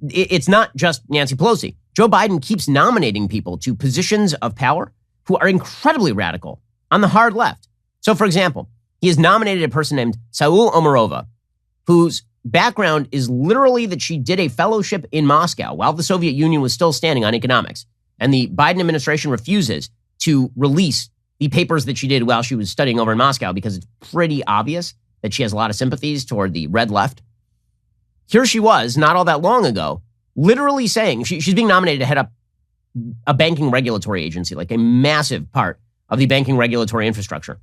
it's not just Nancy Pelosi. Joe Biden keeps nominating people to positions of power who are incredibly radical on the hard left. So, for example, he has nominated a person named Saule Omarova, whose background is literally that she did a fellowship in Moscow while the Soviet Union was still standing on economics. And the Biden administration refuses to release the papers that she did while she was studying over in Moscow because it's pretty obvious that she has a lot of sympathies toward the red left. Here she was, not all that long ago, literally saying she's being nominated to head up a banking regulatory agency, like a massive part of the banking regulatory infrastructure.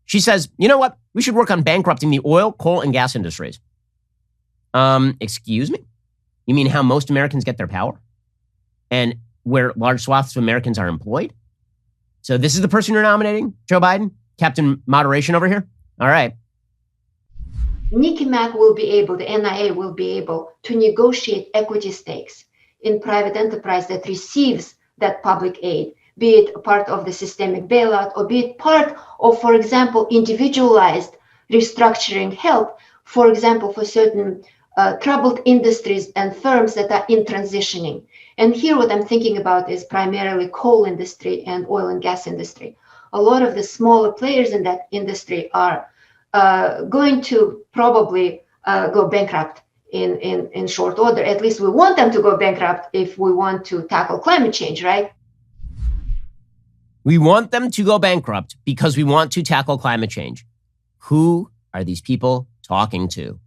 She says, you know what? We should work on bankrupting the oil, coal, and gas industries. Excuse me? You mean how most Americans get their power? And where large swaths of Americans are employed? So this is the person you're nominating, Joe Biden? Captain Moderation over here? All right. Nikki Mack will be able, the NIA will be able to negotiate equity stakes in private enterprise that receives that public aid, be it a part of the systemic bailout or be it part of, for example, individualized restructuring help, for example, for certain troubled industries and firms that are in transitioning. And here what I'm thinking about is primarily coal industry and oil and gas industry. A lot of the smaller players in that industry are going to probably go bankrupt in short order. At least we want them to go bankrupt if we want to tackle climate change, right? We want them to go bankrupt because we want to tackle climate change. Who are these people talking to?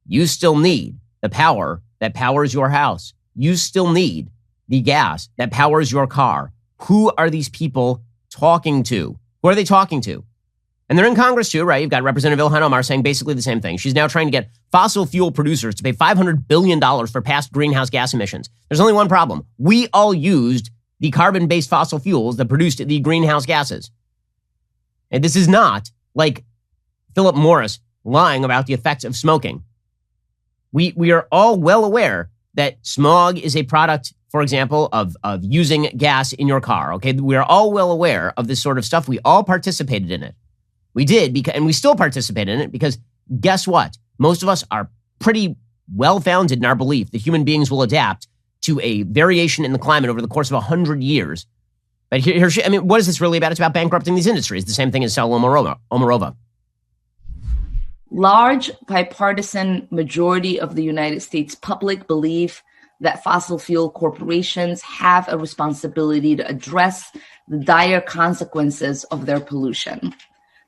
You still need the power that powers your house. You still need the gas that powers your car. Who are these people talking to? Who are they talking to? And they're in Congress too, right? You've got Representative Ilhan Omar saying basically the same thing. She's now trying to get fossil fuel producers to pay $500 billion for past greenhouse gas emissions. There's only one problem. We all used the carbon-based fossil fuels that produced the greenhouse gases. And this is not like Philip Morris lying about the effects of smoking. We are all well aware that smog is a product, for example, of using gas in your car, okay? We are all well aware of this sort of stuff. We all participated in it. We did, and we still participate in it because guess what? Most of us are pretty well-founded in our belief that human beings will adapt to a variation in the climate over the course of 100 years. But what is this really about? It's about bankrupting these industries. The same thing as Saule Omarova. Large bipartisan majority of the United States public believe that fossil fuel corporations have a responsibility to address the dire consequences of their pollution.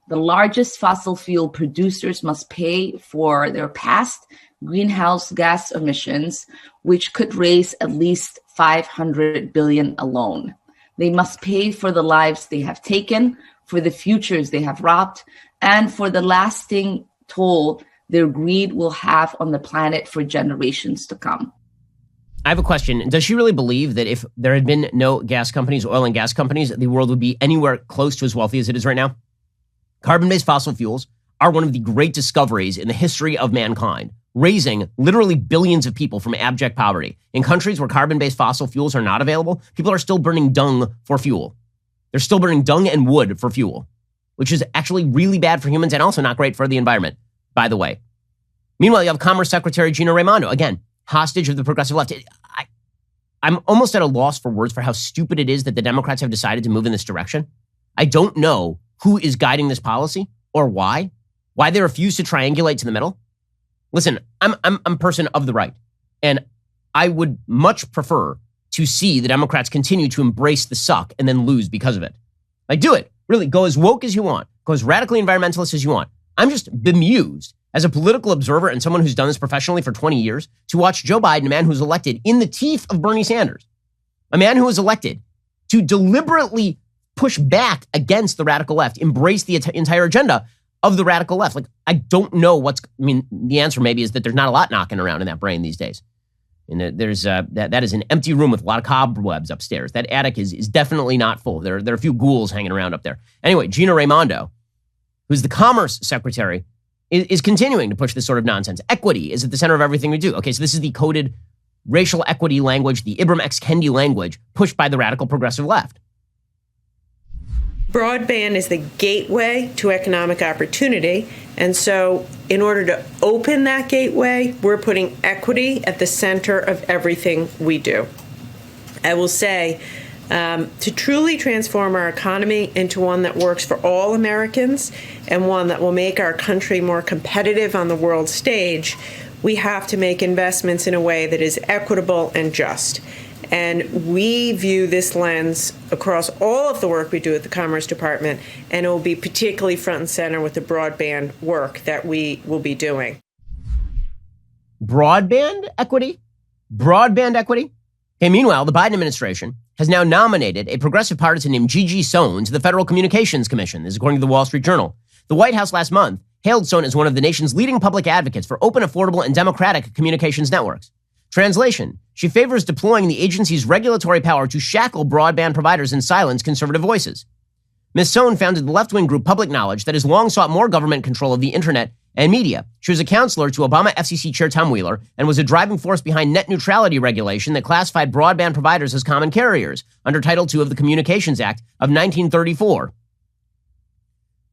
The largest fossil fuel producers must pay for their past greenhouse gas emissions, which could raise at least $500 billion alone. They must pay for the lives they have taken, for the futures they have robbed, and for the lasting toll their greed will have on the planet for generations to come. I have a question. Does she really believe that if there had been no gas companies, oil and gas companies, the world would be anywhere close to as wealthy as it is right now? Carbon-based fossil fuels are one of the great discoveries in the history of mankind, raising literally billions of people from abject poverty. In countries where carbon-based fossil fuels are not available, people are still burning dung for fuel. They're still burning dung and wood for fuel, which is actually really bad for humans and also not great for the environment, by the way. Meanwhile, you have Commerce Secretary Gina Raimondo, again, hostage of the progressive left. I'm almost at a loss for words for how stupid it is that the Democrats have decided to move in this direction. I don't know who is guiding this policy or why they refuse to triangulate to the middle. Listen, I'm a person of the right, and I would much prefer to see the Democrats continue to embrace the suck and then lose because of it. Like, do it. Really, go as woke as you want. Go as radically environmentalist as you want. I'm just bemused as a political observer and someone who's done this professionally for 20 years to watch Joe Biden, a man who's elected in the teeth of Bernie Sanders, a man who was elected to deliberately push back against the radical left, embrace the entire agenda of the radical left. Like, I don't know the answer maybe is that there's not a lot knocking around in that brain these days. And there's that is an empty room with a lot of cobwebs upstairs. That attic is definitely not full. There are a few ghouls hanging around up there. Anyway, Gina Raimondo, who's the Commerce Secretary, is continuing to push this sort of nonsense. Equity is at the center of everything we do. Okay, so this is the coded racial equity language, the Ibram X. Kendi language pushed by the radical progressive left. Broadband is the gateway to economic opportunity. And so in order to open that gateway, we're putting equity at the center of everything we do. I will say, to truly transform our economy into one that works for all Americans and one that will make our country more competitive on the world stage, we have to make investments in a way that is equitable and just. And we view this lens across all of the work we do at the Commerce Department, and it will be particularly front and center with the broadband work that we will be doing. Broadband equity? Broadband equity? Okay, meanwhile, the Biden administration has now nominated a progressive partisan named Gigi Sohn to the Federal Communications Commission. This is according to the Wall Street Journal. The White House last month hailed Sohn as one of the nation's leading public advocates for open, affordable, and democratic communications networks. Translation, she favors deploying the agency's regulatory power to shackle broadband providers and silence conservative voices. Ms. Sohn founded the left-wing group Public Knowledge that has long sought more government control of the internet and media. She was a counselor to Obama FCC Chair Tom Wheeler and was a driving force behind net neutrality regulation that classified broadband providers as common carriers under Title II of the Communications Act of 1934.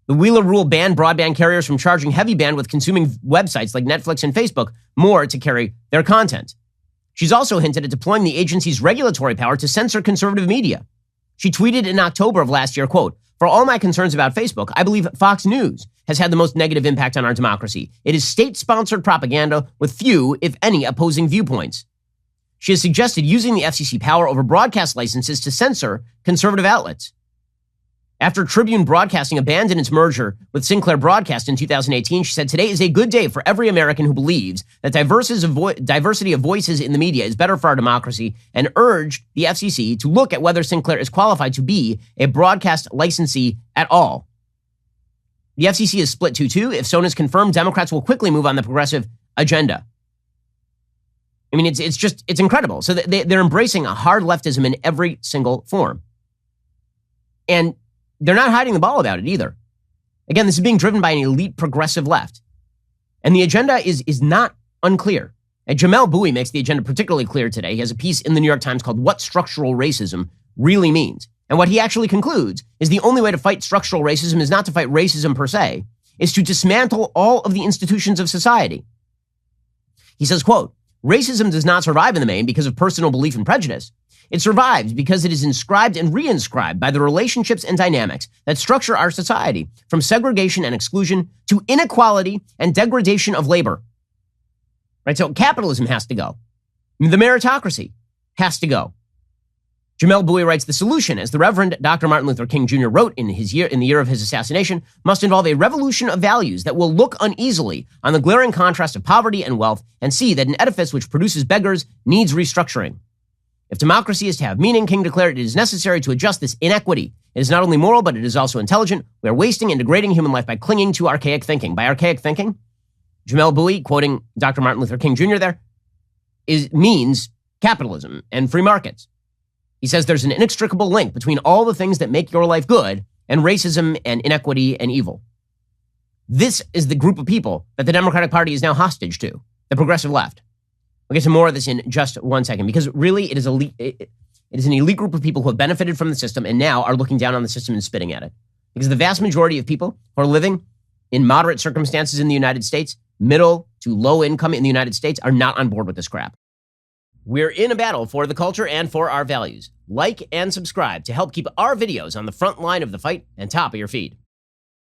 The Wheeler rule banned broadband carriers from charging heavy bandwidth consuming websites like Netflix and Facebook more to carry their content. She's also hinted at deploying the agency's regulatory power to censor conservative media. She tweeted in October of last year, quote, "For all my concerns about Facebook, I believe Fox News has had the most negative impact on our democracy. It is state-sponsored propaganda with few, if any, opposing viewpoints." She has suggested using the FCC power over broadcast licenses to censor conservative outlets. After Tribune Broadcasting abandoned its merger with Sinclair Broadcast in 2018, she said, "Today is a good day for every American who believes that diversity of voices in the media is better for our democracy," and urged the FCC to look at whether Sinclair is qualified to be a broadcast licensee at all. The FCC is split 2-2. If Sohn is confirmed, Democrats will quickly move on the progressive agenda. I mean, it's incredible. So they're embracing a hard leftism in every single form. And they're not hiding the ball about it either. Again, this is being driven by an elite progressive left. And the agenda is not unclear. And Jamel Bouie makes the agenda particularly clear today. He has a piece in the New York Times called "What Structural Racism Really Means." And what he actually concludes is the only way to fight structural racism is not to fight racism per se, is to dismantle all of the institutions of society. He says, quote, "Racism does not survive in the main because of personal belief and prejudice. It survives because it is inscribed and reinscribed by the relationships and dynamics that structure our society, from segregation and exclusion to inequality and degradation of labor." Right? So capitalism has to go. The meritocracy has to go. Jamel Bouie writes, "The solution, as the Reverend Dr. Martin Luther King Jr. wrote in the year of his assassination, must involve a revolution of values that will look uneasily on the glaring contrast of poverty and wealth and see that an edifice which produces beggars needs restructuring. If democracy is to have meaning," King declared, "it is necessary to adjust this inequity. It is not only moral, but it is also intelligent. We are wasting and degrading human life by clinging to archaic thinking." By archaic thinking, Jamel Bouie, quoting Dr. Martin Luther King Jr. there, means capitalism and free markets. He says there's an inextricable link between all the things that make your life good and racism and inequity and evil. This is the group of people that the Democratic Party is now hostage to, the progressive left. We'll get to more of this in just one second, because really it is an elite group of people who have benefited from the system and now are looking down on the system and spitting at it. Because the vast majority of people who are living in moderate circumstances in the United States, middle to low income in the United States, are not on board with this crap. We're in a battle for the culture and for our values. Like and subscribe to help keep our videos on the front line of the fight and top of your feed.